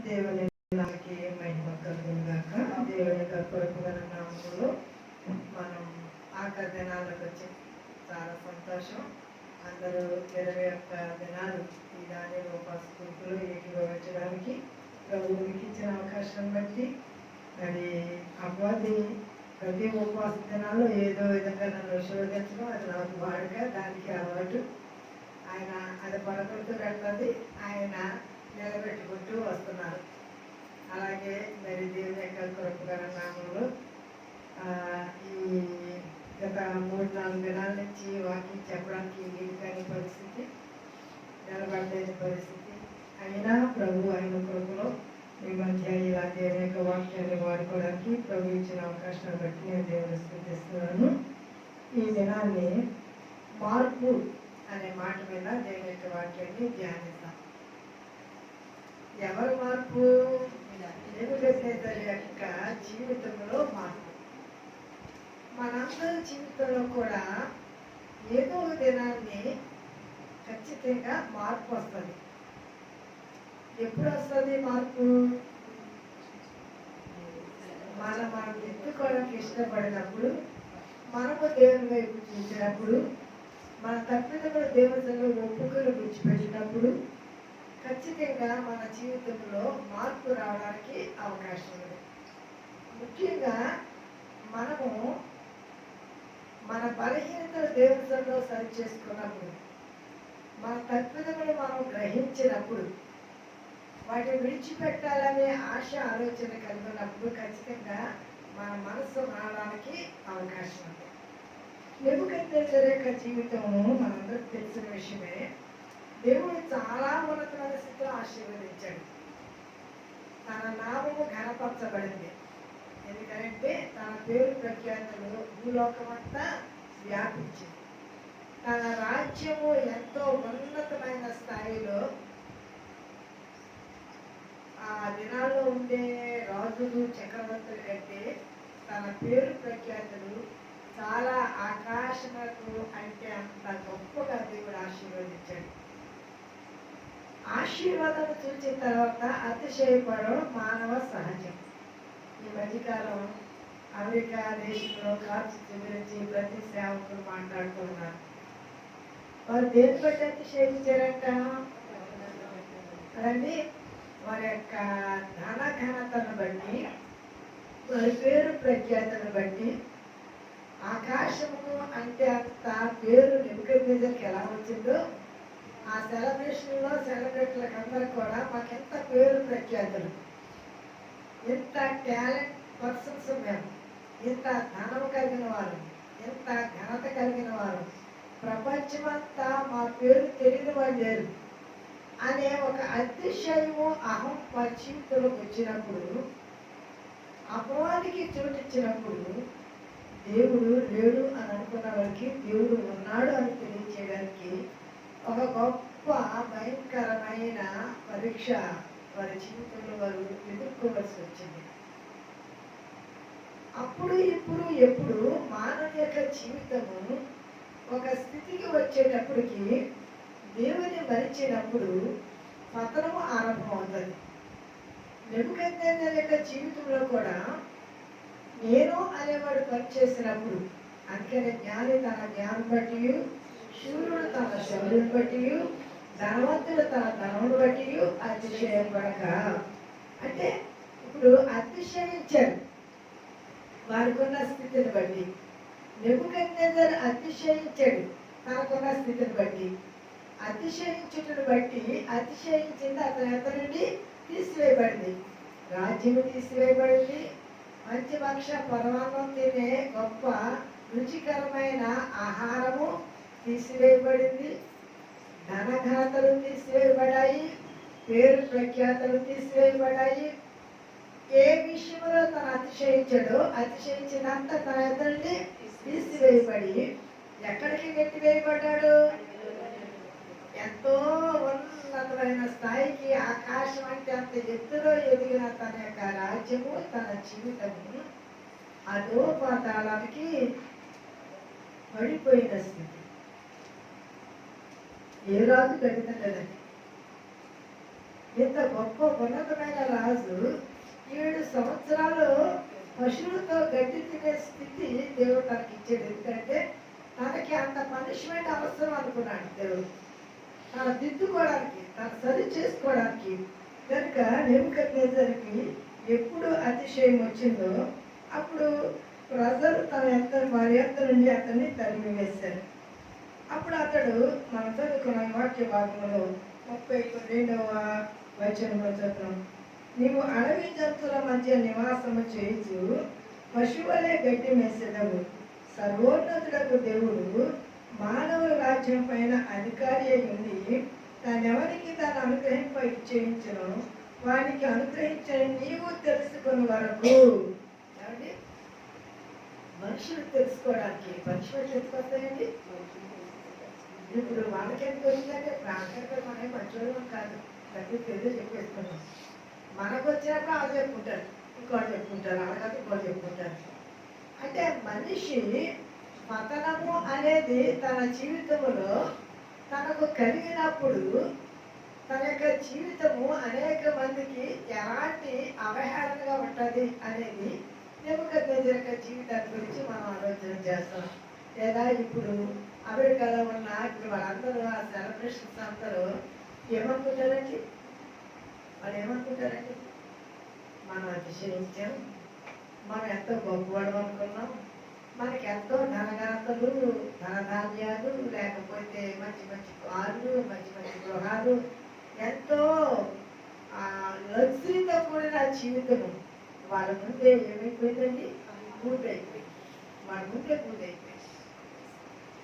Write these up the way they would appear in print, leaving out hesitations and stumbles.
దేవుని నాకి మహిమ కలుగుగాక. దేవుని యొక్క కృపగల నామములో మనం ఆఖరి దినాలకు వచ్చి చాలా సంతోషం. అందరూ 21 దినాలు ఈ దాని ఉపవాస గ్రూపులో ఏకీభవించడానికి ప్రభువుకి ఇచ్చిన అవకాశం బట్టి మరి అపవాది ప్రతి ఉపవాస దినాల్లో ఏదో విధంగా నన్ను శోధించడం అది నాకు వాడుక, దానికి అలవాటు. ఆయన అది పడకూడదు కట్టది ఆయన నిలబెట్టుకుంటూ వస్తున్నారు. అలాగే మరి దేవుని యొక్క కృపగల నామంలో ఈ గత 3-4 దినాల నుంచి వాకింగ్ చెప్పడానికి వీలు కాని పరిస్థితి, నిలబడలేని పరిస్థితి అయినా ప్రభు ఆయన కృపలో ఈ మధ్య ఇలా దేవుని యొక్క వాక్యాన్ని వాడుకోవడానికి ప్రభు ఇచ్చిన అవకాశాన్ని బట్టి నేను దేవుని స్తుతిస్తున్నాను. ఈ దినాన్ని మార్పు అనే మాట మీద దేవుని యొక్క వాక్యాన్ని ధ్యానిస్తాం. ఎవరి మార్పు? నెబుకద్నెజరు యొక్క జీవితంలో మార్పు. మనందరి జీవితంలో కూడా ఏదో ఒక దినాన్ని ఖచ్చితంగా మార్పు వస్తుంది. ఎప్పుడు వస్తుంది మార్పు? మనం ఎత్తుకోవడానికి ఇష్టపడినప్పుడు, మనము దేవుని వైపు చూసినప్పుడు, మన తప్పిదములు దేవుని ఒప్పుకొని విడిచిపెట్టినప్పుడు ఖచ్చితంగా మన జీవితంలో మార్పు రావడానికి అవకాశం ఉంది. ముఖ్యంగా మనము మన బలహీనతలు దేవునిలో సరి చేసుకున్నప్పుడు, మన తప్పిదములు మనం గ్రహించినప్పుడు, వాటిని విడిచిపెట్టాలనే ఆశ ఆలోచన కలిగినప్పుడు ఖచ్చితంగా మన మనసు మారడానికి అవకాశం ఉంది. నెబుకద్నెజరు యొక్క జీవితము మనందరికి తెలిసిన విషయమే. దేవుడు చాలా ఉన్నతమైన స్థితిలో ఆశీర్వదించాడు. తన నామము ఘనపరచబడింది. ఎందుకంటే తన పేరు ప్రఖ్యాతులు భూలోకమంతా వ్యాపించింది. తన రాజ్యము ఎంతో ఉన్నతమైన స్థాయిలో ఆ దినాల్లో ఉండే రాజులు చక్రవర్తుల కంటే తన పేరు ప్రఖ్యాతులు చాలా ఆకాశములకు అంటే అంత గొప్పగా దేవుడు ఆశీర్వదించాడు. ఆశీర్వాదం చూసిన తర్వాత అతిశయపడడం మానవ సహజం. ఈ మధ్యకాలం అమెరికా దేశంలో కార్చిచ్చు గురించి ప్రతి సేవకులు మాట్లాడుతున్నారు. వారు దేని బట్టి అతిశయించారంట? అదండి వారి యొక్క ధన ఘనతను బట్టి, వారి పేరు ప్రఖ్యాతను బట్టి. ఆకాశము అంటే అంత పేరు నెబుకద్నెజరుకి ఎలా వచ్చిందో, ఆ సెలబ్రేషన్లో సెలబ్రేట్లకు అందరూ కూడా మాకెంత పేరు ప్రఖ్యాతులు, ఎంత టాలెంట్ పర్సన్స్ మేము, ఎంత ధనము కలిగిన వారు, ఎంత ఘనత కలిగిన వారు, ప్రపంచమంతా మా పేరు తెలియని వాళ్ళు లేరు అనే ఒక అతిశయము అహం వారి జీవితంలోకి వచ్చినప్పుడు, అపవాదికి చోటిచ్చినప్పుడు, దేవుడు లేడు అని అనుకున్న వారికి దేవుడు ఉన్నాడు అని తెలియచేయడానికి ఒక గొప్ప భయంకరమైన పరీక్ష వారి జీవితంలో వారు ఎదుర్కోవలసి వచ్చింది. అప్పుడు ఇప్పుడు ఎప్పుడు మానవ యొక్క జీవితము ఒక స్థితికి వచ్చేటప్పటికి, దేవుని మరిచినప్పుడు పతనము ఆరంభమవుతుంది. నెబుకద్నెజరు యొక్క జీవితంలో కూడా నేను అనేవాడు పనిచేసినప్పుడు, అందుకని జ్ఞాని తన జ్ఞానం బట్టి, శూరుడు తన శౌర్యం బట్టి, ధనవంతుడు తన ధనమును బట్టి అతిశయపడక. అంటే ఇప్పుడు అతిశయించారు వారికున్న స్థితిని బట్టి. నెబుకద్నెజరు అతిశయించాడు తనకున్న స్థితిని బట్టి. అతిశయించుటను బట్టి అతిశయించింది అతని ఎదుట నుండి తీసివేయబడింది. రాజ్యము తీసివేయబడింది. మంచి భక్ష పరమాన్నం తినే గొప్ప రుచికరమైన ఆహారము తీసివేయబడింది. ధనఘనతలు తీసివేయబడ్డాయి. పేరు ప్రఖ్యాతలు తీసివేయబడ్డాయి. ఏ విషయంలో తను అతిశయించాడో అతిశయించినంత తన ఎదురుని తీసివేయబడి ఎక్కడికి నెట్టివేయబడ్డాడు? ఎంతో ఉన్నతమైన స్థాయికి, ఆకాశం అంటే అంత ఎత్తులో ఎదిగిన తన యొక్క రాజ్యము, తన జీవితము అదో పాతాళానికి పడిపోయిన స్థితి. ఏ రాజు గడితలేదండి. ఇంత గొప్ప ఉన్నతమైన రాజు 7 సంవత్సరాలు పశువులతో గడ్డి తినే స్థితి దేవుడు తనకి ఇచ్చాడు. ఎందుకంటే తనకి అంత పనిష్మెంట్ అవసరం అనుకున్నాడు దేవుడు, తన దిద్దుకోవడానికి, తన సరి చేసుకోవడానికి. కనుక నెబుకద్నెజరుకి ఎప్పుడు అతిశయం వచ్చిందో అప్పుడు ప్రజలు వారి యొక్క నుండి అతన్ని తరిమి వేశారు. అప్పుడు అతడు మనం చదువుకున్న వాక్య భాగంలో 32వ వచనంలో చదువుతాం, నీవు అడవి జంతువుల మధ్య నివాసము చేయించు పశువులే గడ్డి మేసెదవు. సర్వోన్నతులకు దేవుడు మానవుల రాజ్యం పైన అధికారి అయి ఉండి తానెవరికి తాను అనుగ్రహింప ఇచ్చేయించను వానికి అనుగ్రహించని నీవు తెలుసుకుని వరకు. ఏమండి, మనుషులు తెలుసుకోవడానికి పనిష్మెంట్ తెలుసుకొస్తాయండి. ఇప్పుడు వాళ్ళకేం తెలిసిందంటే ప్రాంతంలో మనమే మంచోళ్ళం కాదు, ప్రతి పెద్ద చెప్పేసుకున్నాం. మనకు వచ్చినప్పుడు వాళ్ళు చెప్పుకుంటారు, ఇంకోటి చెప్పుకుంటారు, అలాగే ఇంకోటి చెప్పుకుంటారు. అంటే మనిషి పతనము అనేది తన జీవితంలో తనకు కలిగినప్పుడు తన యొక్క జీవితము అనేక మందికి ఎలాంటి అవహేళనగా ఉంటుంది అనేది నెబుకద్నెజరు యొక్క జీవితాన్ని గురించి మనం ఆలోచన చేస్తాం. లేదా ఇప్పుడు అమెరికాలో ఉన్న ఇప్పుడు వాళ్ళందరూ ఆ సెలబ్రేషన్స్ అందరూ ఏమనుకుంటారండి, వాళ్ళు ఏమనుకుంటారండి, మనం అతిశయించాం, మనం ఎంతో గొప్పవాడు అనుకున్నాం, మనకి ఎంతో ధనగాతలు, ధనధాన్యాలు, లేకపోతే మంచి మంచి కార్లు, మంచి మంచి గృహాలు, ఎంతో లగ్జరీతో కూడిన జీవితము వాళ్ళ ముందే ఏమైపోయిందండి, పూర్తయిపోయింది. వాళ్ళ ముందే పూర్తయిపోయింది.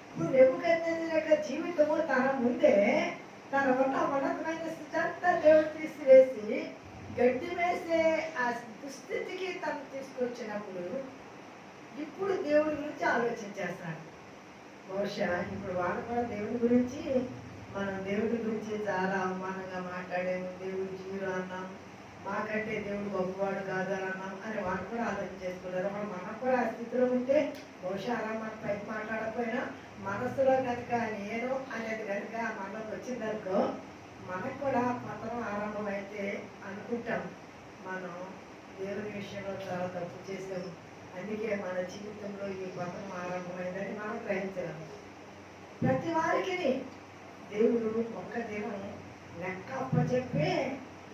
ఇప్పుడు నెబుకద్నెజరు యొక్క జీవితము తన ముందే తన ఉన్నతమైన స్థితి అంతా దేవుడు తీసివేసి గడ్డి వేసే ఆ దుస్థితికి తను తీసుకొచ్చినప్పుడు ఇప్పుడు దేవుడి గురించి ఆలోచించేస్తాడు. బహుశా ఇప్పుడు వాళ్ళు కూడా దేవుడి గురించి, మనం దేవుడి గురించి చాలా అవమానంగా మాట్లాడాము, దేవుడు జీవుడు అన్నాం, మాకంటే దేవుడు గొప్పవాడు కాదు అని అన్నాం అని వాళ్ళు కూడా ఆలోచన చేసుకున్నారు. మనం కూడా ఆ స్థితిలో ఉంటే బహుశా అలా మన పైకి మాట్లాడకపోయినా మనసులో కనుక నేను అనేది కనుక మనలోకి వచ్చిందనుకో మనకు కూడా పతనం ఆరంభమైతే అనుకుంటాం మనం దేవుని విషయంలో చాలా తప్పు చేసాము, అందుకే మన జీవితంలో ఈ పతనం ఆరంభమైందని మనం గ్రహించగలం. ప్రతి వారికి దేవుడు ఒక్క దినం లెక్క అప్పచెప్పే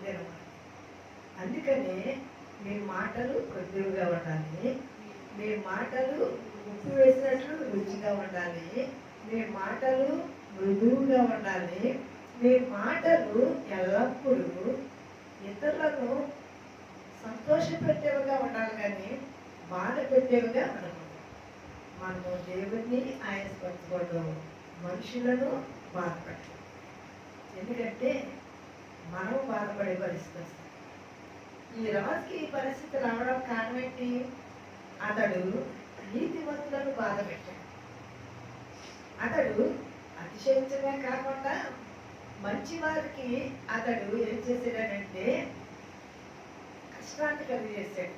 దినం. అందుకని మీ మాటలు కొద్దిగా ఉండాలి, మీ మాటలు ఉప్పు వేసినట్లు రుచిగా ఉండాలి, మీ మాటలు మృదువుగా ఉండాలి, మీ మాటలు ఎల్లప్పుడూ ఇతరులను సంతోషపెట్టేవిగా ఉండాలి, కానీ బాధ పెట్టేవిగా ఉండకూడదు. మనము దేవుడిని ఆయాసపరచకూడదు, మనుషులను బాధపడదు. ఎందుకంటే మనం బాధపడే పరిస్థితి వస్తుంది. ఈ రాజుకి ఈ పరిస్థితి రావడం కారణం ఏంటి? అతడు నీతివంతులను బాధ పెట్టాడు. అతడు అతిశయించడమే కాకుండా మంచి వారికి అతడు ఏం చేశాడంటే కష్టాన్ని కలిగజేశాడు,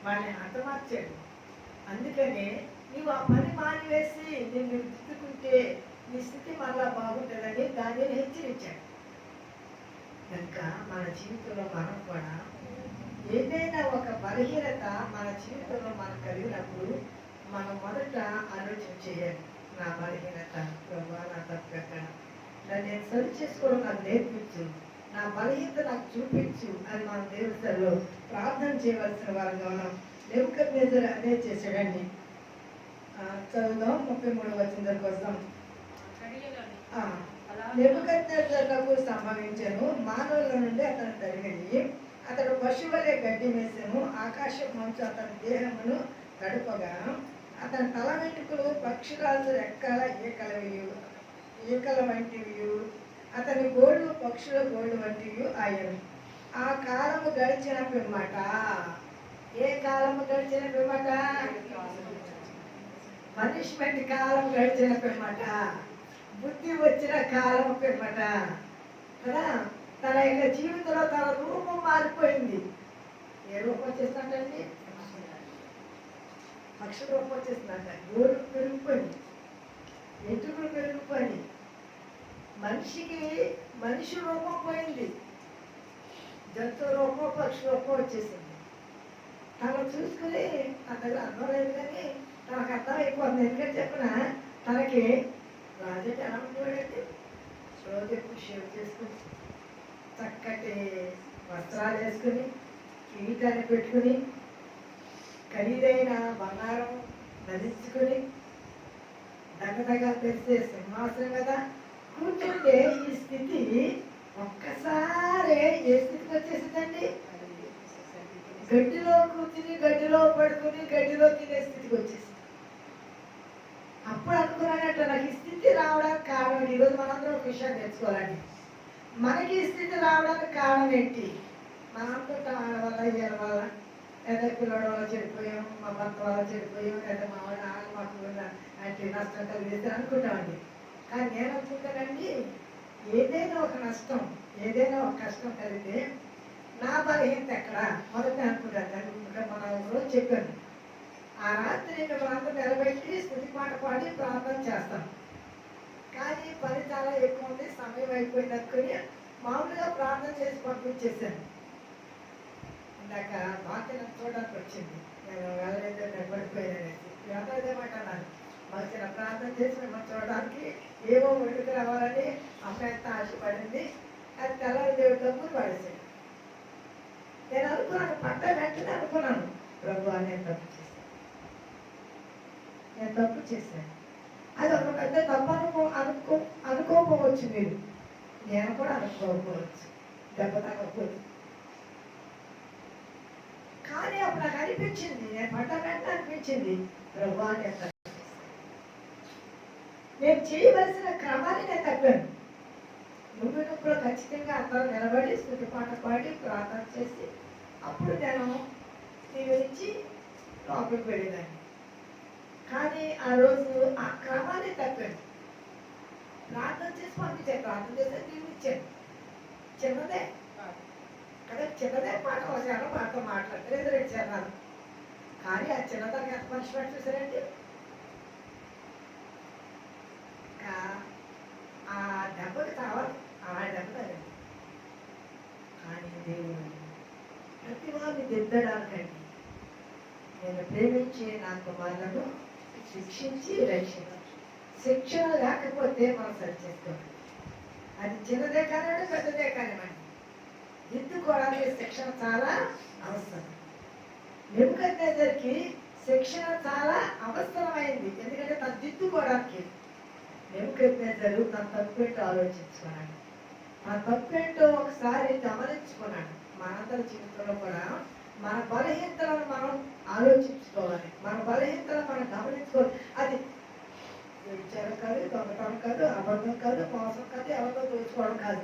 వాళ్ళని హతమార్చాడు. అందుకనే నువ్వు ఆ పని మానివేసి నిన్ను దిద్దుకుంటే నీ స్థితి మళ్ళా బాగుంటుందని దాన్ని హెచ్చరించాడు. కనుక మన జీవితంలో మనం కూడా ఏదైనా ఒక బలహీనత మన జీవితంలో మనం కలిగినప్పుడు మనం మొదట ఆలోచన చేయాలి, నా బలహీనత ప్రభా, నా తప్పు ఎక్కడ, దాన్ని నేను సరి చేసుకోవడం నాకు నేర్పించు, నా బలహీనత నాకు చూపించు అని మనం దేవుడిలో ప్రార్థన చేయవలసిన వారుగా ఉన్నాం. నెబుకద్నెజరు అదే చేశాడండి. చదువుదాం 33వ వచనం కోసం. నెబుకద్నెజరుకు సంభవించెను, మానవుల నుండి అతను తరిమి అతడు పశువులే గడ్డి మేసెను, ఆకాశం మంచు అతని దేహమును తడుపగా అతని తల వెంట్రుకలు పక్షురాజు రెక్కల ఈకల వంటివి, అతని గోళ్ళు పక్షుల గోళ్ళు వంటివి ఆయను. ఆ కాలము గడిచిన పిమ్మట, ఏ కాలము గడిచిన పిమ్మట? పనిష్మెంట్ కాలం గడిచిన పిమ్మట, బుద్ధి వచ్చిన కాలం పిమ్మట కదా, తన యొక్క జీవితంలో తన రూపం మారిపోయింది. ఏ రూపం వచ్చేస్తుందండి? పక్ష రూపం వచ్చేస్తుందంట. గోడు పెరిగిపోయింది, వెంట్రుకలు పెరిగిపోయింది, మనిషి రూపం పోయింది. జంతు రూపం పక్షి రూపం వచ్చేసింది. తను చూసుకుని తన దగ్గర అర్థం లేదు కానీ తనకు అర్థమైపోతుంది. ఎందుకంటే చెప్పిన తనకి రాజు ఎలా ఉండేవాడండి, రోజు ఎక్కువ షేవ్ చేసుకుని చక్కటి వస్త్రాలు వేసుకుని కిరీటాన్ని పెట్టుకుని ఖరీదైన బంగారం ధరించుకుని దగ్గరగా పెరిసే సింహాసనం కదా కూర్చుంటే ఈ స్థితి ఒక్కసారి ఏ స్థితికి వచ్చేసిందండి? గడ్డిలో కూర్చుని గడ్డిలో పడుకుని గడ్డిలో తినే స్థితికి వచ్చేసింది. అప్పుడు అనుకున్నానంట నాకు ఈ స్థితి రావడానికి కారణం. ఈరోజు మనందరం ఒక విషయం నేర్చుకోవాలండి. మనకి ఈ స్థితి రావడానికి కారణం ఏంటి? మనంతా వల్ల వీళ్ళ వల్ల లేదా పిల్లల వల్ల చెడిపోయాం, మా భర్త వల్ల చెడిపోయాం, లేదా మా మాకు అంటే నష్టం కలిగితే అనుకుంటామండి. కానీ నేను అనుకుంటానండి, ఏదైనా ఒక నష్టం ఏదైనా ఒక కష్టం కలిగితే నా బలహీనత ఎక్కడ మొదట అనుకుంటాను. మన రోజు చెప్పాను, ఆ రాత్రి మిమ్మల్ని నిలబెట్టి స్థుతి పాట పాడి ప్రార్థన చేస్తాను. కానీ పని చాలా ఎక్కువ ఉంది, సమయం అయిపోయింది అనుకుని మామూలుగా ప్రార్థన చేసి పంపించేశాను. ఇందాక బాగా చూడడానికి వచ్చింది, నేను వెళ్ళలేదు నిలబడిపోయాననేసి అదేమాట అన్నాను. మాకు చిన్న ప్రార్థన చేసి మిమ్మల్ని చూడడానికి ఏవో ఒడికి రావాలని అమ్మాయి ఎంత ఆశపడింది. అది తెల్లారి దేవుడి డబ్బులు పడేసాడు. నేను అనుకున్నాను, పట్ట వెంటనే అనుకున్నాను, ప్రభు నేను తప్పు చేశాను, నేను తప్పు చేశాను. అది ఒక పెద్ద తప్పు అనుకోకపోవచ్చు మీరు, నేను కూడా అనుకోకపోవచ్చు, దెబ్బ తగ్గకపోవచ్చు. కానీ అప్పుడు నాకు అనిపించింది, నేను పట్ట వెంటనే అనిపించింది, ప్రభు నేను చేయవలసిన క్రమాన్ని నేను తప్పాను. నువ్వు ఖచ్చితంగా అందరూ నిలబడి స్థుతి పాట పాడి ప్రార్థన చేసి అప్పుడు నేను నీ గురించి లోపలికి వెళ్ళేదాన్ని. కానీ ఆ రోజు ఆ క్రమాన్ని తప్పాను. ప్రార్థన చేసి పంపించాను, ప్రార్థన చేసి నీళ్ళు ఇచ్చాను. చిన్నదే కదా, చిన్నదే పాట వచ్చాను, పాటతో మాట్లాడితే ఎదురొచ్చాను. కానీ ఆ చిన్నదానికి ఎంత పనిష్మెంట్ చూసారండి. ఆ దెబ్బకి కావాలి, ఆ దెబ్బ తగ్గండి. కానీ దేవుడు ప్రతి వారిని దిద్దడానికండి నేను ప్రేమించి నా కుమారులను శిక్షించి రక్షించాను. శిక్షణ లేకపోతే మనం సరిచేసుకోవాలి. అది చిన్నదే కానివ్వండి, పెద్దదే కానివ్వండి, దిద్దుకోవడానికి శిక్షణ చాలా అవసరం. నెబుకద్నెజరుకి శిక్షణ చాలా అవసరమైంది. ఎందుకంటే తను దిద్దుకోవడానికి నెబుకద్నెజరు తన తప్పేంటో ఆలోచించుకున్నాడు. ఆ తప్పేంటో ఒకసారి గమనించుకున్నాడు. మనందరి జీవితంలో కూడా మన బలహీనతలను మనం ఆలోచించుకోవాలి, మన బలహీనతలను మనం గమనించుకోవాలి. అది వ్యభిచారం కాదు, దొంగతనం కాదు, అబద్ధం కాదు, మోసం కాదు, ఎవరితో దోచుకోవడం కాదు.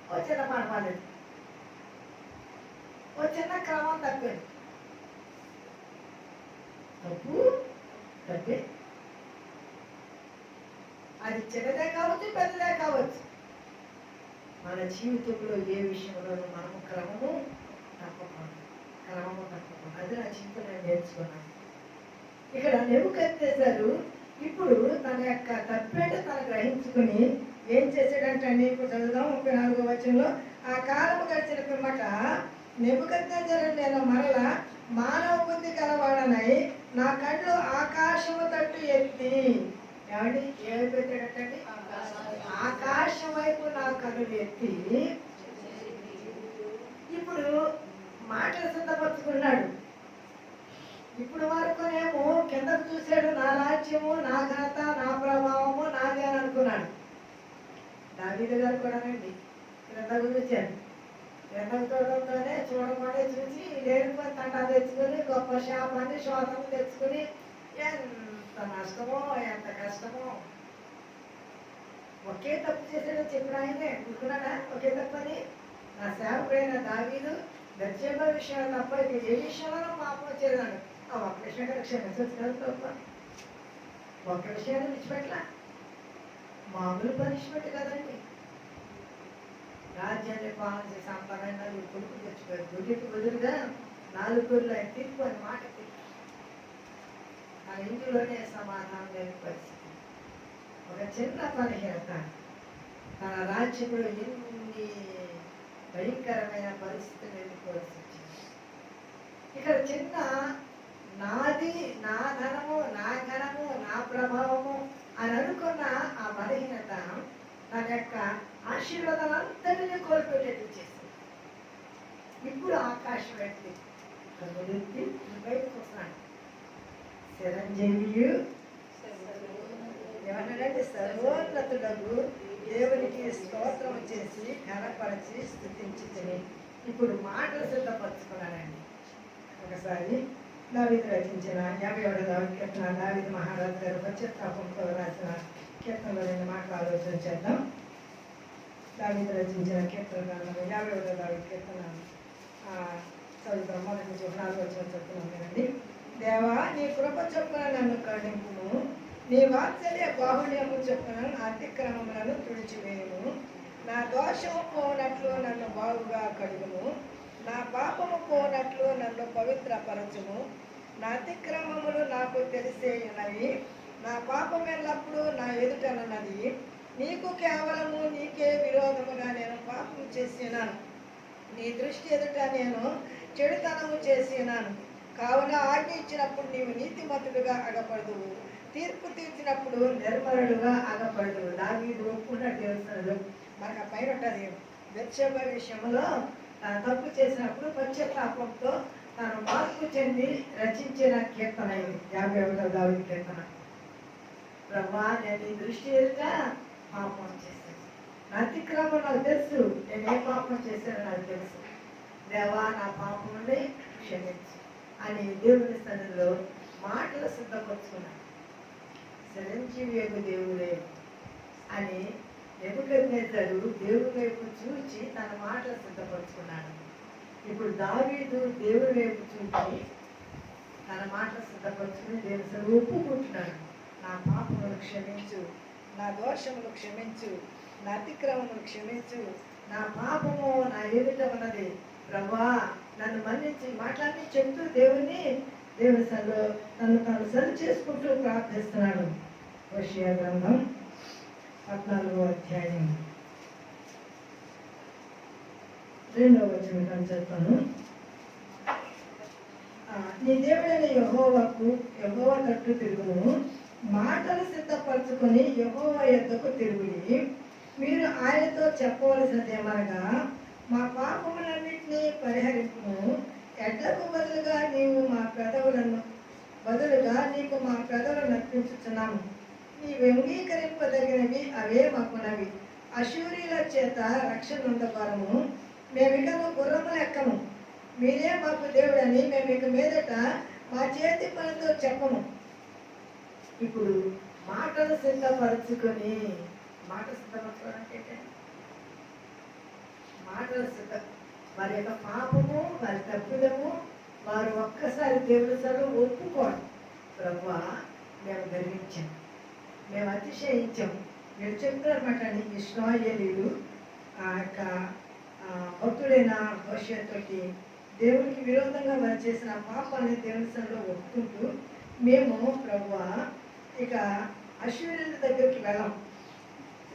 ఓ చిన్న మాట పాడలేదు, ఓ చిన్న క్రమం తప్పేది. తప్పు తప్పే, అది చిన్నదే కావచ్చు, పెద్దదే కావచ్చు. మన జీవితంలో ఏ విషయంలోనూ మనము క్రమము తప్పకూడదు. అది నా జీవితంలో నేను నేర్చుకున్నాను. ఇక్కడ నెబుకద్నెజరు ఇప్పుడు తన యొక్క తప్పేట తను గ్రహించుకుని ఏం చేశాడంటే, ఇప్పుడు చదువుదాం 34వ వచనంలో, ఆ కాలము గడిచిన పిమ్మట నెబుకద్నెజరు నేను మరలా మానవ బుద్ధి గలవాడనై నా కళ్ళు ఆకాశము తట్టు ఎత్తి, ఏమండి ఏమి పెట్టాడటండి, ఆకాశం వైపు నా కళ్ళు ఎత్తి ఇప్పుడు మాటలు సిద్ధపరుచుకున్నాడు. ఇప్పుడు వరకునేమో కిందకు చూశాడు, నా రాజ్యము, నా ఘనత, నా ప్రభావము నాదే అని అనుకున్నాడు. దావీదు గారు కూడానండి క్రిందకు చూశాడు. క్రిందకు చూడడంతోనే చూడకుండా చూసి లేనిపోయి తంటా తెచ్చుకొని గొప్ప శాపాన్ని శోధన తెచ్చుకుని ఎంత నష్టమో ఎంత కష్టమో. ఒకే తప్పు చేశాడని చెప్పిన ఆయనే అనుకున్నాడా ఒకే తప్పని? నా సేవకుడైన దావీదు దర్శన విషయాలు తప్ప ఇక ఏ విషయంలో పాపం వచ్చేదాడు. ఆ ఒక్క విషయం కదా క్షమించవచ్చు తప్ప ఒక్క విషయాన్ని విడిచిపెట్టలా. మామూలు పనిష్మెంట్ కదండి. రాజ్యాన్ని పాలన చేసి సంపాదన 4 కొడుకులు తెచ్చిపోయారు. గుడికి బదులుగా 4 గొర్రెలు ఆయన తీర్పు అని మాట తీర్పు. ఆ ఇంటిలోనే సమాధానం లేని పరిస్థితి. ఒక చిన్న బలహీనత తన రాజ్యంలో ఎన్ని భయంకరమైన పరిస్థితిని ఎదుర్కోవాల్సి వచ్చింది. ఇక్కడ చిన్న నాది, నా ధనము, నా ఘనము, నా ప్రభావము అని అనుకున్న ఆ బలహీనత తన యొక్క ఆశీర్వాదాలంతటినీ కోల్పోయేటట్టు చేసింది. ఇప్పుడు ఆకాశం ఎత్తి కనులెత్తి బయటకు వస్తున్నాడు. చిరంజీవి ఏమన్నాడంటే సర్వోన్నతులకు దేవునికి స్తోత్రం చేసి ఘనపరిచి స్తుతించి ఇప్పుడు మాటలు సిద్ధపరచుకున్నాడండి. ఒకసారి దావీదు రచించిన 51వ కీర్తన, దావీదు మహారాజు గారు పశ్చాత్తాపంతో రాసిన కీర్తనలో 2 మాటలు ఆలోచన చేద్దాం. దావీదు రచించిన కీర్తన 51వ కీర్తన చదువుతాం. మొదటి నుంచి 4 వచనం చదువుతున్నాం కదండి. దేవా, నీ కృప చొప్పున నన్ను కరుణింపుము, నీ వాత్సల్య బాహుళ్యము చొప్పున నా అతిక్రమములను తుడిచివేయుము. నా దోషము పోనట్లు నన్ను బాగుగా కడుగుము, నా పాపము పోనట్లు నన్ను పవిత్రపరచుము. నా అతిక్రమములు నాకు తెలిసేయున్నవి, నా పాపం ఎల్లప్పుడూ నా ఎదుటనున్నది. నీకు కేవలము నీకే విరోధముగా నేను పాపం చేసినాను, నీ దృష్టి ఎదుట నేను చెడుతనము చేసినాను. కావున ఆజ్ఞ ఇచ్చినప్పుడు నీవు నీతిమంతుడుగా అగపడదువు, తీర్పు తీర్చినప్పుడు నిర్మలుడుగా అగపడదువు. దావీదు ఒప్పుకున్నట్టు తెలుస్తున్నాడు. మనకు ఆ పైన ఉంటుంది, బెత్షెబ విషయంలో తప్పు చేసినప్పుడు పశ్చాత్తాపంతో తాను మార్పు చెంది రచించిన కీర్తన ఇది 51వ దావీదు కీర్తన. ప్రభా, నేను నీ దృష్టి ఎదుట పాపం చేశాను, నా అతిక్రమం నాకు తెలుసు, నేను ఏ పాపం చేశానో నాకు తెలుసు. దేవా, నా పాపం నుండి క్షమించు అని దేవుని సన్నిధిలో మాటలు సిద్ధపరుచుకున్నాడు. చిరంజీవి దేవుడే అని నెబుకద్నెజరు దేవుని వైపు చూచి తన మాటలు సిద్ధపరుచుకున్నాడు. ఇప్పుడు దావీదు దేవుని వైపు చూచి తన మాటలు సిద్ధపరుచుకుని దేవుని సన్నిధిలో ఒప్పుకుంటున్నాడు. నా పాపములు క్షమించు, నా దోషములు క్షమించు, నా అతిక్రమములు క్షమించు, నా పాపము నా ఎదుట ఉన్నది, ప్రభా నన్ను మన్నించి మాట్లాడి చెప్తూ దేవుని సన్నిధిలో తను తాను సరి చేసుకుంటూ ప్రార్థిస్తున్నాడు. హోషేయ గ్రంథం 14వ అధ్యాయం 2వ వచనం చెప్తాను. నీ దేవుడైన యెహోవా తట్టు తిరుగును, మాటలు సిద్ధపరచుకొని యెహోవా యొద్దకు తిరుగుడి. మీరు ఆయనతో చెప్పవలసినది ఏమనగా, మా పాపములన్నింటినీ పరిహరింపుము, ఎడ్లకు బదులుగా నీకు మా పెదవులను అర్పించుచున్నాము. నీవు అంగీకరింపదగినవి అవే మాకున్నవి. అశూరీల చేత రక్షణ పొందగలము, మేమికను గుర్రము లెక్కము. మీరే మాకు దేవుడని మేము ఇక మీదట మా చేతి పనితో చెప్పము. ఇప్పుడు మాటలు సిద్ధపరచుకొని, వారి యొక్క పాపము, వారి తప్పిదము వారు ఒక్కసారి దేవుని సన్నిధిలో ఒప్పుకోండి. ప్రభువా, మేము గర్వించాం, మేము అతిశయించాం. మీరు చెప్తారన్నమాట. ఇశ్రాయేలీయులు ఆ యొక్క భక్తుడైన హోషేయతోటి దేవునికి విరోధంగా వారు చేసిన పాపాన్ని దేవుని సన్నిధిలో ఒప్పుకుంటూ, మేము ప్రభువా ఇక అశ్వరీయుల దగ్గరికి వెళ్ళాం,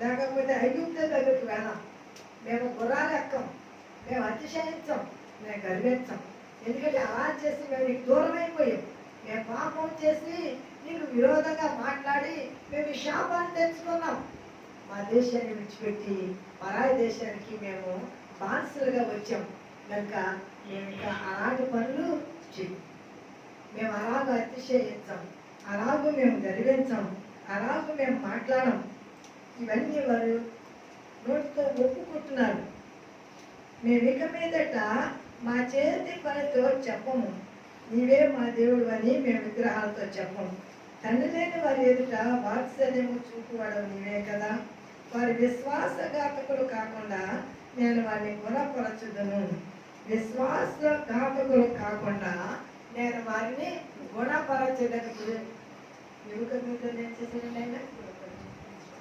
లేకపోతే ఐగుప్తుల దగ్గరికి వెళ్ళాం, మేము గుర్రాలు ఎక్కం, మేము అతిశయించాం, మేము గర్వించాం. ఎందుకంటే అలా చేసి మేము నీకు దూరం అయిపోయాం. మేము పాపం చేసి నీకు విరోధంగా మాట్లాడి మేము ఈ శాపాన్ని తెచ్చుకున్నాం. మా దేశాన్ని విడిచిపెట్టి పరాయి దేశానికి మేము బానిసలుగా వచ్చాం కనుక మేము ఇంకా అలాంటి పనులు చెయ్యి. మేము అలాగ అతిశయించాం, అలాగూ మేము గర్వించాం, అలాగూ మేము మాట్లాడాం. ఇవన్నీ వారు నోటితో ఒప్పుకుంటున్నారు. మేము ఇక మీదట మా చేతి పనితో చెప్పము, నీవే మా దేవుడు అని మేము విగ్రహాలతో చెప్పము. తండ్రి లేని వారి ఎదుట వాత్సల్యము చూపువాడవు నీవే కదా. వారి విశ్వాసఘాతకులు కాకుండా నేను వారిని గుణపరచుదును. విశ్వాసఘాతకులు కాకుండా నేను వారిని గుణపరచడానికి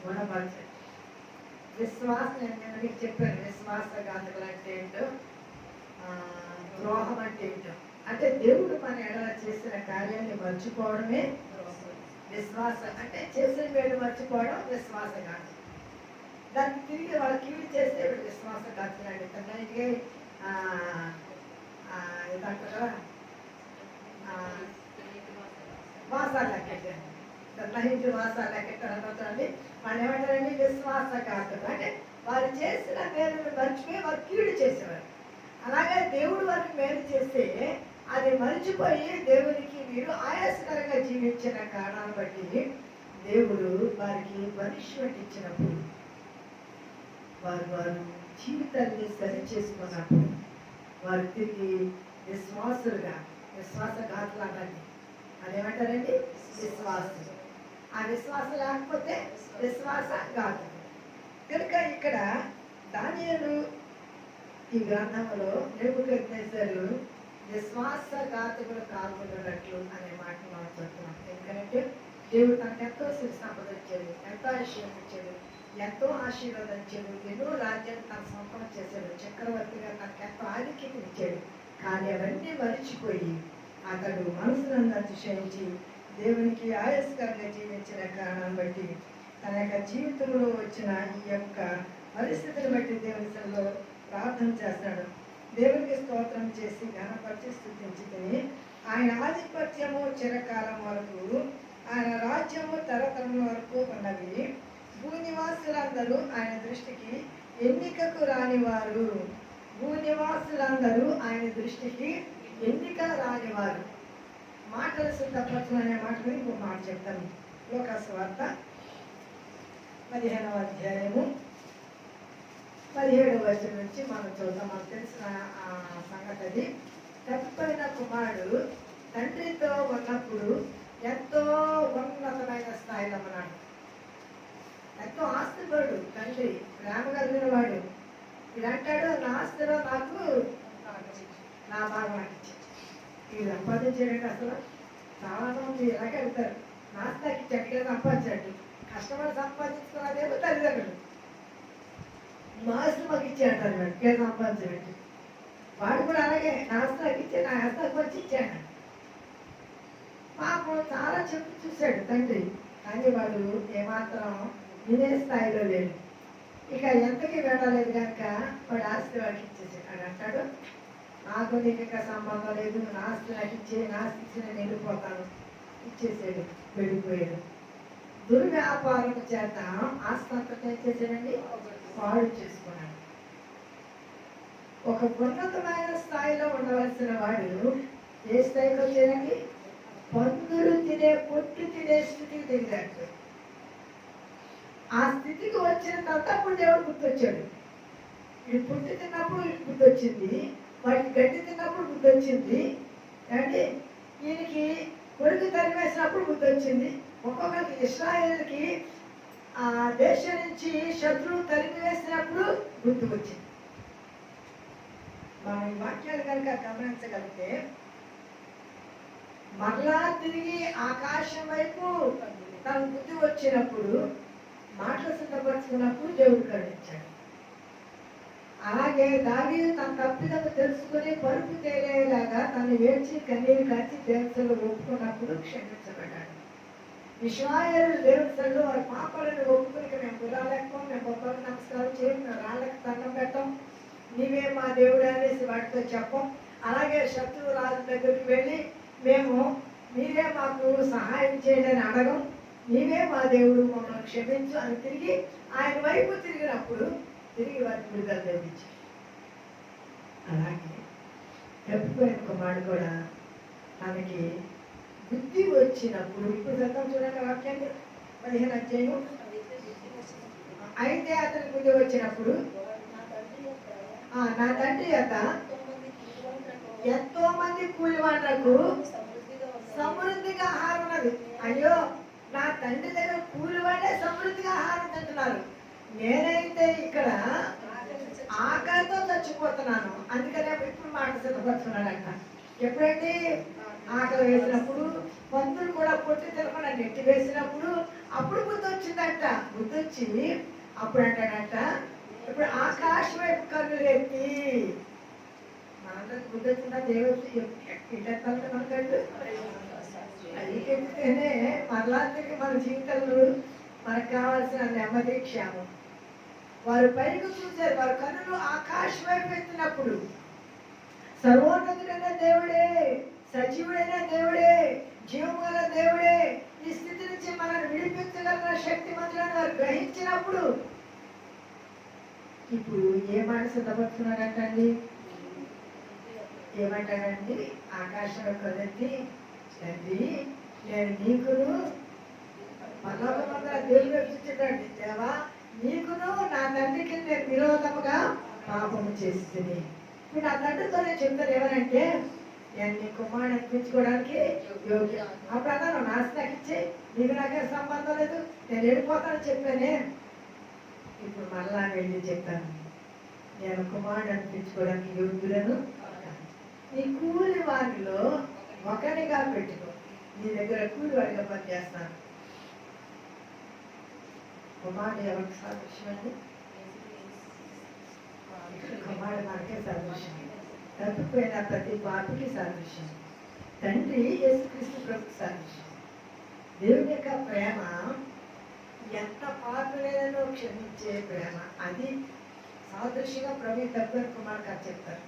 గుణపరచు. నేను మీకు చెప్పాను, విశ్వాసఘాతకులు అంటే ఏంటో, ద్రోహం అంటే ఏంటో. అంటే దేవుడు మన ఎడల చేసిన కార్యాన్ని మర్చిపోవడమే విశ్వాసం. అంటే చేసిన వేడు మర్చిపోవడం విశ్వాసఘాతం. దాన్ని తిరిగి వాళ్ళ కీడు చేస్తే విశ్వాస విశ్వాసఘాతులండి. తనకి ఇదంటారా వాసాలు లెక్కెట్టారు. తనహింటి వాసాలు లెక్కెట్టారండి. వాళ్ళు ఏమంటారండి? విశ్వాసఘాతులు. అంటే వారు చేసిన మేలు మర్చిపోయి వారు కీడు చేసేవారు. అలాగే దేవుడు వారికి మేలు చేస్తే అది మర్చిపోయి దేవునికి వీరు ఆయాసకరంగా జీవించిన కారణాన్ని బట్టి దేవుడు వారికి పనిష్మెంట్ ఇచ్చినప్పుడు, వారు జీవితాన్ని సరి చేసుకున్నప్పుడు వారు తిరిగి విశ్వాసులుగా, విశ్వాసఘాతులు అనండి. అదేమంటారండి? విశ్వాసులు. ఆ విశ్వాసం లేకపోతే విశ్వాసఘాతులు. కనుక ఇక్కడ దానియేలు ఈ గ్రంథంలో నెబుకద్నెజరు విశ్వాసఘాతకులు కాల్గొన్నట్లు అనే మాట మనం చెప్తున్నాం. ఎందుకంటే దేవుడు తనకు ఎంతో సిరి సంపద ఇచ్చాడు, ఎంతో ఐశ్వర్యం ఇచ్చాడు, ఎంతో ఆశీర్వాదం ఇచ్చాడు, ఎన్నో రాజ్యాన్ని తన సొంతం చేశాడు, చక్రవర్తిగా తనకు ఎంతో ఆధిక్యత ఇచ్చాడు. కానీ అవన్నీ మరిచిపోయి అతడు మనసునందు అతిశయించి దేవునికి ఆయాస్కరంగా జీవించిన కారణాన్ని బట్టి తన యొక్క జీవితంలో వచ్చిన ఈ యొక్క పరిస్థితిని బట్టి దేవునిలో ప్రార్థన చేస్తాడు. దేవునికి స్తోత్రం చేసి ఘనపరిచి స్తుతించుకుని ఆయన ఆధిపత్యము చిరకాలం వరకు, ఆయన రాజ్యము తరతరం వరకు ఉన్నవి. భూనివాసులందరూ ఆయన దృష్టికి ఎన్నికకు రానివారు. భూనివాసులందరూ ఆయన దృష్టికి ఎన్నిక రానివారు. మాటలు సిద్ధపరచు అనే మాట మీద ఇంకో మాట చెప్తాను. లోకాసువార్త 15వ అధ్యాయము 17వ వచనం నుంచి మనం చూద్దాం. మనకు తెలిసిన సంగతి అది. తప్పిపోయిన కుమారుడు తండ్రితో ఉన్నప్పుడు ఎంతో ఉన్నతమైన స్థాయిలో ఉన్నాడు. ఎంతో ఆస్తిపరుడు తండ్రి, ప్రేమ కలిగిన వాడు. ఇది అంటాడు, నా ఆస్తిలో నాకు నా భాగం ఇచ్చి ఇది సంపాదించాడంటే అసలు చాలా మంది ఇలాగే వెళ్తారు. నా ఆస్తి నాకు ఇచ్చి ఎక్కడ సంపాదించాడు, కష్టపడి సంపాదించుకున్నదేమో తల్లిదండ్రులు. మా ఆస్తి మాకు ఇచ్చే అంటారు, ఎక్కడ సంపాదించాడు. వాడు కూడా అలాగే నా ఆస్తి నాకు ఇచ్చే, నా ఆస్తి నాకు వచ్చి ఇచ్చాడు. పాపం చాలా చెప్పి చూశాడు తండ్రి, కానీ వాడు ఏమాత్రం వినే స్థాయిలో లేడు. ఇక ఎంతకి వెళ్ళలేదు కనుక వాడు ఆస్తి వాడికి ఇచ్చేసాడు. అని అంటాడు, నాకు నీకు ఇంకా సంబంధం లేదు, నా ఆస్తి నాకు ఇచ్చే, నా ఆస్తి ఇచ్చి నేను వెళ్ళిపోతాను. ఇచ్చేసాడు, వెళ్ళిపోయాడు. దుర్వ్యాపారం చేత ఆస్తి అంతా ఏం చేశాడండి? పాడు చేసుకున్నాడు. ఒక ఉన్నతమైన స్థాయిలో ఉండవలసిన వాడు ఏ స్థాయికి వచ్చాడండి? పందులు తినే, పొట్టు తినే స్థితికి దిగాడు. ఆ స్థితికి వచ్చిన తర్వాత అప్పుడు దేవుడు గుర్తొచ్చాడు. ఇది పుట్టి తిన్నప్పుడు గుర్తొచ్చింది, వాటికి గడ్డి తిన్నప్పుడు గుర్తొచ్చింది, అంటే ఈయనకి కొడుకు తరిమేసినప్పుడు గుర్తొచ్చింది. ఒక్కొక్కరికి ఇశ్రాయేలుకి ఆ దేశం నుంచి శత్రువు తరిమివేసినప్పుడు గుర్తుకొచ్చింది. మనం ఈ వాక్యాలు కనుక గమనించగలిగితే మరలా తిరిగి ఆకాశం వైపు తన బుద్ధి వచ్చినప్పుడు, మాటలు సిద్ధపరుచుకున్నప్పుడు దేవుడు కరుణించాడు. అలాగే దావీదు తన తప్పిదము తెలుసుకుని పరుపు తేలేలాగా తను ఏడ్చి కన్నీరు కాచి దేవుడు ఒప్పుకున్నప్పుడు క్షమించబడ్డాడు. ఇశ్రాయేలు దేవుడు వారి పాపాలను ఒప్పుకుని, మేము గుర్రాలెక్కం, మేము గొప్పలకు నమస్కారం చేయం, మేము రాళ్ళకి దండం పెట్టం, నీవే మా దేవుడు అనేసి వాటితో చెప్పం. అలాగే శత్రువు రాజు దగ్గరికి వెళ్ళి మేము మీరే మాకు సహాయం చేయండి అని అడగం, నీవే మా దేవుడు, మమ్మల్ని క్షమించు అని తిరిగి ఆయన వైపు తిరిగినప్పుడు తిరిగి వారికి విడుదల లభించారు. అలాగే తప్పిపోయిన కుమారుడు కూడా తనకి బుద్ధి వచ్చినప్పుడు, ఇప్పుడు చదువు చూడండి వాక్యాన్ని 15వ అధ్యాయం. అయితే అతని బుద్ధి వచ్చినప్పుడు నా తండ్రి యొక్క ఎంతో మంది కూలి వాళ్ళకు సమృద్ధిగా ఆహారం ఉన్నది. అయ్యో, నా తండ్రి దగ్గర కూలి వాళ్ళే సమృద్ధిగా ఆహారం తింటున్నారు, నేనైతే ఇక్కడ ఆకలితో చచ్చిపోతున్నాను. అందుకనే ఇప్పుడు మాట సిద్ధపడుతున్నాడంట. ఎప్పుడండి? ఆకలి వేసినప్పుడు, పందులు కూడా పొట్టి తినకుండా నెట్టి వేసినప్పుడు అప్పుడు బుద్ధి వచ్చిందంట. బుద్ధి వచ్చి అప్పుడు అంటాడంట, ఇప్పుడు ఆకాశం వైపు కన్నులు ఎత్తి, మనందరికి బుద్ధి వచ్చిందా? దేవుడు ఇటెత్తాలంటే మనకంటూ అది ఎత్తితేనే మరలాంటికి మన జీవితంలో మనకు కావాల్సిన నెమ్మది, క్షేమం. వారు పైకి చూశారు, వారి కన్నులు ఆకాశం ఆకాశం వైపు ఎత్తినప్పుడు సర్వోన్నతుడైన దేవుడే, సజీవుడైన దేవుడే, జీవముగల దేవుడే ఈ స్థితి నుంచి మనల్ని విడిపించగల శక్తి మంత్రులను వారు గ్రహించినప్పుడు ఇప్పుడు ఏ మాట సిద్ధపడుతున్నాడంటండి? ఏమంటాడండి? ఆకాశంలో కదెత్తి, తండ్రి నేను నీకును పరలోకమంతా దేవుడు రక్షించడండి, దేవా నీకును నా తండ్రికి నేను విరోధముగా పాపము చేస్తుంది. మీరు నా తండ్రితో నేను చెప్తాను ఏమనంటే, నేను నీ కుమారుని అర్పించుకోవడానికి యోగ్యం. అప్పుడు అన్నాను నాశనకిచ్చి నీకు నాకే సంబంధం లేదు, నేను వెళ్ళిపోతానని చెప్పానే. ఇప్పుడు మళ్ళా వెళ్ళి చెప్తాను, నేను కుమారుని అర్పించుకోవడానికి యోగ్యులను. నీ కూలి వారిలో ఒకరిగా పెట్టుకో, నీ దగ్గర కూలి వారిగా పనిచేస్తాను. కుమారుడు ఎవరికి సాదృశ్యం అండి? కుమారుడు మనకే సాదృశ్యం, తప్పిపోయిన ప్రతి పాపికి సాదృశ్యం. తండ్రి యేసుక్రీస్తు ప్రభుకి సాదృశ్యం. దేవుని యొక్క ప్రేమ ఎంత పాపులేదో క్షమించే ప్రేమ, అది సాదృశ్యంగా ప్రభు తప్పిన కుమారుడు చెప్తారు.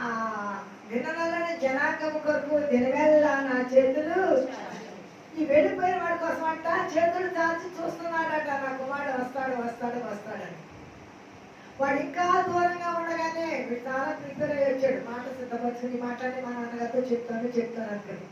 ఆ వినలని జనాంగం కొరకు దినవేళ నా చేతులు ఈ వెళ్ళిపోయిన వాడి కోసం అంట చేతులు చాచి చూస్తున్నాడట, నా కుమారుడు వస్తాడు వస్తాడు వస్తాడని. వాడు ఇంకా దూరంగా ఉండగానే వీడు చాలా ప్రిపేర్ అయ్యి వచ్చాడు, మాట సిద్ధపరచుకుని మాటని మా నాన్నగారితో చెప్తాను అనుకుని.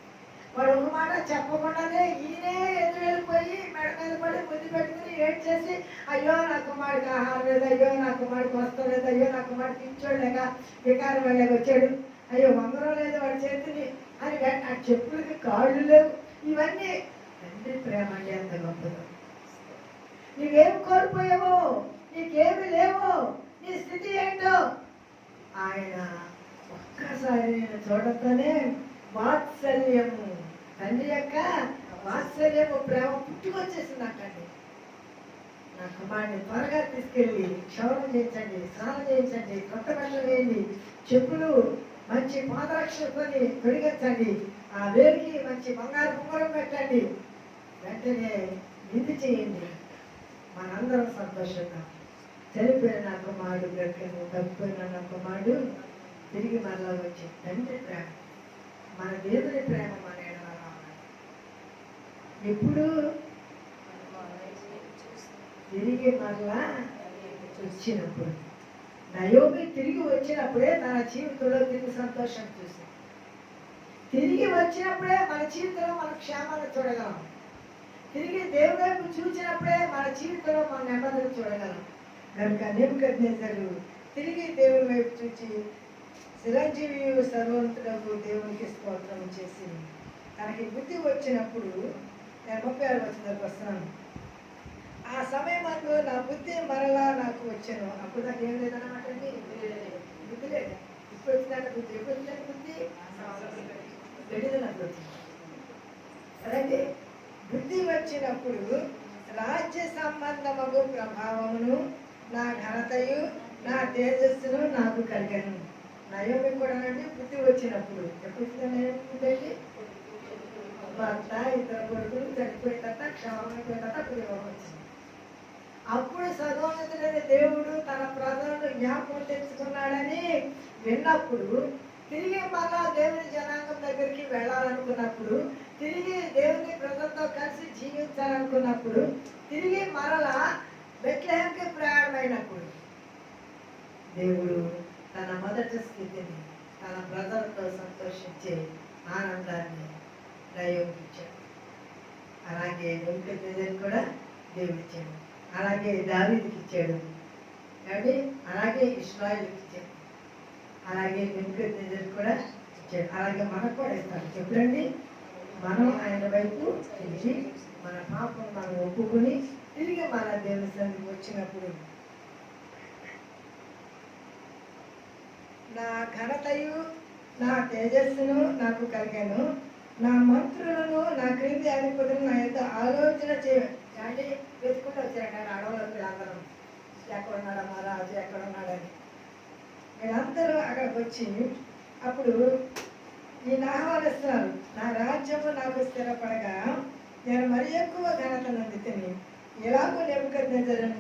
వాడు ఒక మాట చెప్పకుండానే ఈయనే ఎదురు వెళ్ళిపోయి మెడ మీద పడి ముద్దు పెట్టుకుని ఏడ్ చేసి, అయ్యో నా కుమారుడికి ఆహారం లేదు, అయ్యో నా కుమారుడికి వస్త్రం లేదు, అయ్యో నా కుమారుడు తించోడలేక వికారం వెళ్ళక వచ్చాడు, అయ్యో వంగరం లేదు వాడి చేతిని అని, ఆ చెప్పులకి కాళ్ళు లేవు. ఇవన్నీ తండ్రి ప్రేమ అంటే అంత గొప్పదో. నువ్వేం కోల్పోయావో, నీకేమి లేవో, నీ స్థితి ఏంటో ఆయన ఒక్కసారి నేను చూడటంతోనే వాత్సల్యము, తండ్రి యొక్క వాత్సల్యము ప్రేమ పుట్టుకొచ్చేసింది అంటండి. నా కుమారుని త్వరగా తీసుకెళ్ళి క్షౌరం చేయించండి, స్నానం చేయించండి, కొత్త బట్టలు వేయండి, చెప్పులు మంచి పాదరక్షకొని తొడిగించండి, ఆ వేడికి మంచి బంగారు ఉంగరం పెట్టండి, వెంటనే విందు చేయండి, మనందరం సంతోషంగా. చనిపోయిన నా కుమారుడు బ్రతికను, తప్పిపోయిన నా కుమారుడు తిరిగి మరలా వచ్చి తండ్రి ప్రేమ, మన దేవుని ప్రేమ మన ఎడల ఎప్పుడు తిరిగి మరలా వచ్చినప్పుడు, నయోమి తిరిగి వచ్చినప్పుడే తన జీవితంలో తిరిగి సంతోషం చూసి, తిరిగి వచ్చినప్పుడే మన జీవితంలో మన క్షేమాన్ని చూడగలం. తిరిగి దేవుడి వైపు చూసినప్పుడే మన జీవితంలో మన నెమ్మదిని చూడగలం. కనుక నెబుకద్నెజరు తిరిగి దేవుని వైపు చూచి చిరంజీవి సర్వవంతులకు దేవునికి స్తోత్రం చేసి తనకి బుద్ధి వచ్చినప్పుడు, నేను 36 వచనానికి వస్తున్నాను, ఆ సమయం అందు నా బుద్ధి మరలా నాకు వచ్చాను. అప్పుడు నాకు ఏం లేదన్నమాట అండి, బుద్ధి లేదు. ఇప్పుడు వచ్చిన బుద్ధి, ఎప్పుడు వచ్చిన బుద్ధి తెలియదు నాకు వచ్చింది. అలాగే బుద్ధి వచ్చినప్పుడు రాజ్య సంబంధము ప్రభావమును, నా ఘనతయు, నా తేజస్సును నాకు కలిగాను. నయోమి కూడా అండి బుద్ధి వచ్చినప్పుడు, ఎప్పుడు బుద్ధి భర్త ఇద్దరు కొడుకులు చనిపోయిన తర్వాత క్షమమైపోయిన తర్వాత అప్పుడు యోగం వచ్చింది. అప్పుడు సర్వోన్నతుడైన దేవుడు తన ప్రజలను జ్ఞాపకం తెచ్చుకున్నాడని విన్నప్పుడు, తిరిగి మళ్ళా దేవుని జనాంగం దగ్గరికి వెళ్ళాలనుకున్నప్పుడు, తిరిగి దేవుని ప్రజలతో కలిసి జీవించాలనుకున్నప్పుడు, తిరిగి మరలా బెత్లెహేంకి ప్రయాణమైనప్పుడు దేవుడు తన మొదటి స్థితిని తన ప్రజలతో సంతోషించే ఆనందాన్ని నయోమికి ఇచ్చాడు. అలాగే నెబుకద్నెజరు కూడా దేవుడు ఇచ్చాడు, అలాగే దావీదుకి ఇచ్చాడు, కాబట్టి అలాగే ఇశ్రాయేలుకి ఇచ్చాడు, అలాగే నెబుకద్నెజరు కూడా ఇచ్చాడు. అలాగే మనకు కూడా ఇస్తాడు. ఎప్పుడండి మనం ఆయన వైపు తిరిగి మన పాపం మనం ఒప్పుకొని తిరిగి మన దేవుని సన్నిధికి వచ్చినప్పుడు, నా ఘనతయు నా తేజస్సును నాకు కలిగాను, నా మంత్రులను నా క్రింది అధిపతులను నా యొక్క ఆలోచన చేయండి వెతుకుంటూ వచ్చారండి. ఆయన అడవులకు వీళ్ళందరూ ఎక్కడున్నాడు మా రాజు ఎక్కడున్నాడని వీళ్ళందరూ అక్కడికి వచ్చి అప్పుడు ఈయన ఆహ్వానిస్తున్నారు, నా రాజ్యము నాకు స్థిరపడగా నేను మరి ఎక్కువ ఘనత నందితిని, ఎలాగో నెబుకద్నెజరుని